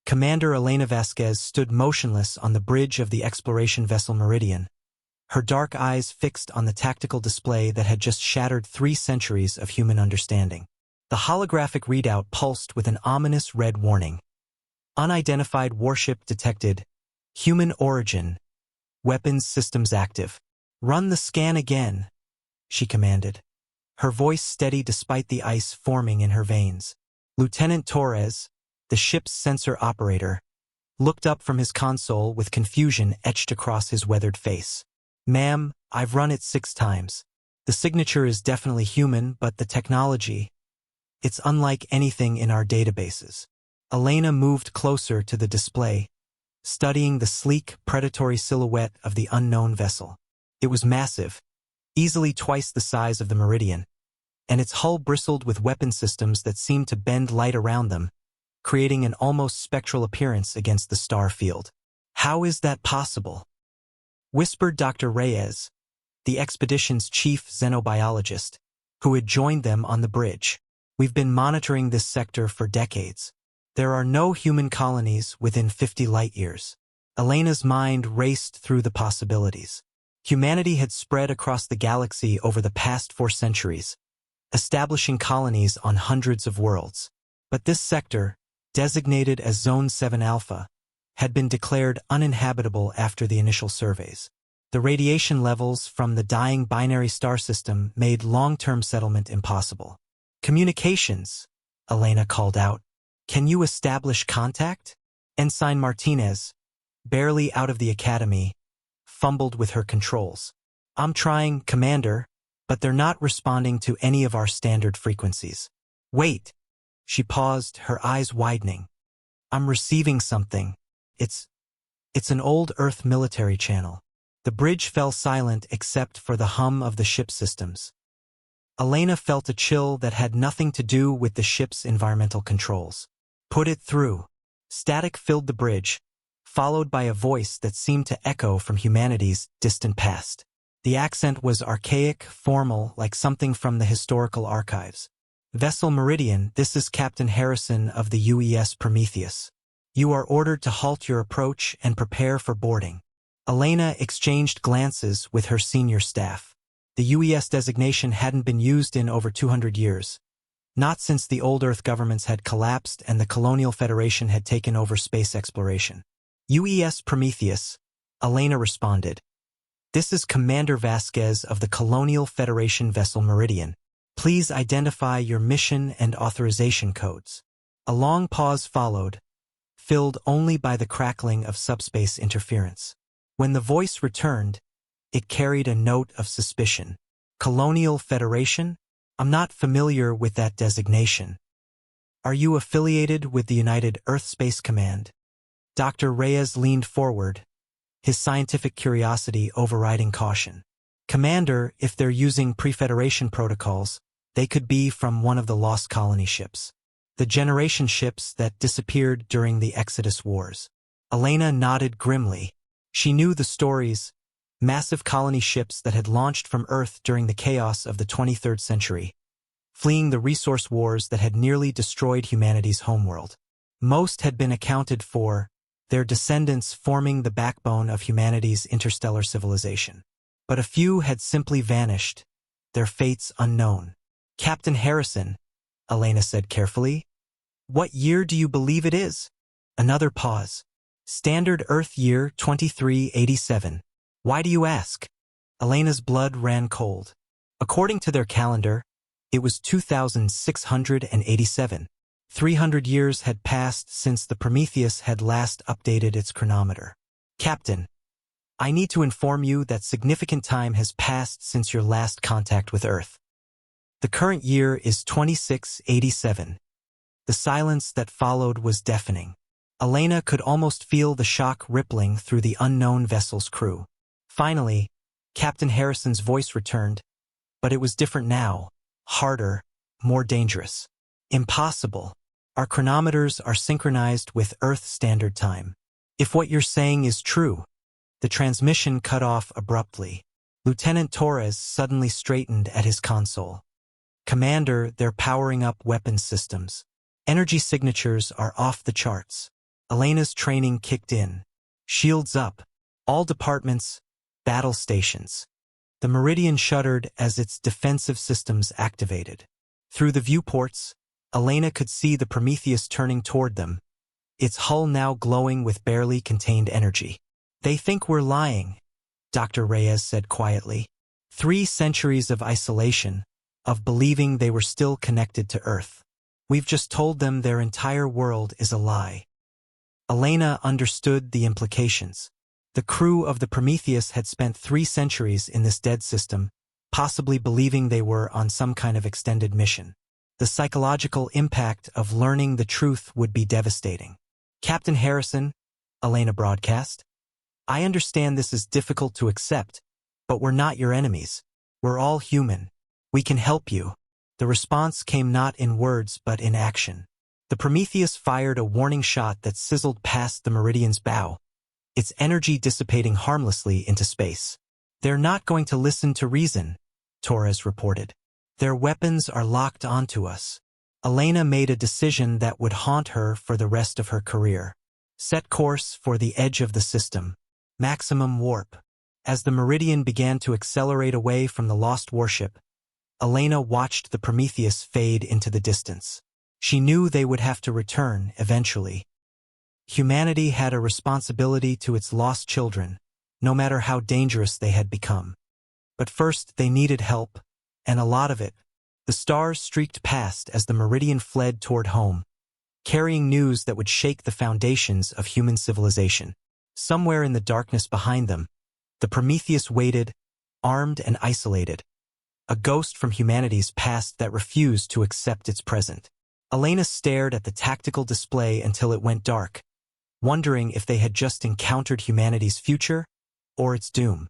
Commander Elena Vasquez stood motionless on the bridge of the exploration vessel Meridian, her dark eyes fixed on the tactical display that had just shattered 3 centuries of human understanding. The holographic readout pulsed with an ominous red warning. Unidentified warship detected. Human origin. Weapons systems active. "Run the scan again," she commanded, her voice steady despite the ice forming in her veins. Lieutenant Torres, the ship's sensor operator, looked up from his console with confusion etched across his weathered face. "Ma'am, I've run it 6 times. The signature is definitely human, but the technology, it's unlike anything in our databases." Elena moved closer to the display, studying the sleek, predatory silhouette of the unknown vessel. It was massive, easily twice the size of the Meridian, and its hull bristled with weapon systems that seemed to bend light around them, creating an almost spectral appearance against the star field. "How is that possible?" whispered Dr. Reyes, the expedition's chief xenobiologist, who had joined them on the bridge. "We've been monitoring this sector for decades. There are no human colonies within 50 light-years." Elena's mind raced through the possibilities. Humanity had spread across the galaxy over the past 4 centuries, establishing colonies on hundreds of worlds. But this sector, designated as Zone 7 Alpha, had been declared uninhabitable after the initial surveys. The radiation levels from the dying binary star system made long-term settlement impossible. "Communications," Elena called out. "Can you establish contact?" Ensign Martinez, barely out of the academy, fumbled with her controls. "I'm trying, Commander, but they're not responding to any of our standard frequencies." "Wait." She paused, her eyes widening. "I'm receiving something. It's an old Earth military channel." The bridge fell silent except for the hum of the ship systems. Elena felt a chill that had nothing to do with the ship's environmental controls. "Put it through." Static filled the bridge, followed by a voice that seemed to echo from humanity's distant past. The accent was archaic, formal, like something from the historical archives. "Vessel Meridian, this is Captain Harrison of the UES Prometheus. You are ordered to halt your approach and prepare for boarding." Elena exchanged glances with her senior staff. The UES designation hadn't been used in over 200 years. Not since the old Earth governments had collapsed and the Colonial Federation had taken over space exploration. "UES Prometheus," Elena responded. "This is Commander Vasquez of the Colonial Federation vessel Meridian. Please identify your mission and authorization codes." A long pause followed, filled only by the crackling of subspace interference. When the voice returned, it carried a note of suspicion. "Colonial Federation? I'm not familiar with that designation. Are you affiliated with the United Earth Space Command?" Dr. Reyes leaned forward, his scientific curiosity overriding caution. "Commander, if they're using pre-Federation protocols, they could be from one of the lost colony ships. The generation ships that disappeared during the Exodus Wars." Elena nodded grimly. She knew the stories, massive colony ships that had launched from Earth during the chaos of the 23rd century, fleeing the resource wars that had nearly destroyed humanity's homeworld. Most had been accounted for, their descendants forming the backbone of humanity's interstellar civilization. But a few had simply vanished, their fates unknown. "Captain Harrison," Elena said carefully, "what year do you believe it is?" Another pause. "Standard Earth year 2387. "Why do you ask?" Elena's blood ran cold. According to their calendar, it was 2687. 300 years had passed since the Prometheus had last updated its chronometer. "Captain, I need to inform you that significant time has passed since your last contact with Earth. The current year is 2687. The silence that followed was deafening. Elena could almost feel the shock rippling through the unknown vessel's crew. Finally, Captain Harrison's voice returned, but it was different now, harder, more dangerous. "Impossible. Our chronometers are synchronized with Earth Standard Time. If what you're saying is true." The transmission cut off abruptly. Lieutenant Torres suddenly straightened at his console. "Commander, they're powering up weapons systems. Energy signatures are off the charts." Elena's training kicked in. Shields up. All departments, battle stations. The Meridian shuddered as its defensive systems activated. Through the viewports, Elena could see the Prometheus turning toward them, its hull now glowing with barely contained energy. "They think we're lying," Dr. Reyes said quietly. 3 centuries of isolation, of believing they were still connected to Earth. "We've just told them their entire world is a lie." Elena understood the implications. The crew of the Prometheus had spent 3 centuries in this dead system, possibly believing they were on some kind of extended mission. The psychological impact of learning the truth would be devastating. "Captain Harrison," Elena broadcast, "I understand this is difficult to accept, but we're not your enemies. We're all human. We can help you." The response came not in words but in action. The Prometheus fired a warning shot that sizzled past the Meridian's bow, its energy dissipating harmlessly into space. "They're not going to listen to reason," Torres reported. "Their weapons are locked onto us." Elena made a decision that would haunt her for the rest of her career. Set course for the edge of the system. Maximum warp. As the Meridian began to accelerate away from the lost warship, Elena watched the Prometheus fade into the distance. She knew they would have to return eventually. Humanity had a responsibility to its lost children, no matter how dangerous they had become. But first they needed help, and a lot of it. The stars streaked past as the Meridian fled toward home, carrying news that would shake the foundations of human civilization. Somewhere in the darkness behind them, the Prometheus waited, armed and isolated, a ghost from humanity's past that refused to accept its present. Elena stared at the tactical display until it went dark, wondering if they had just encountered humanity's future or its doom.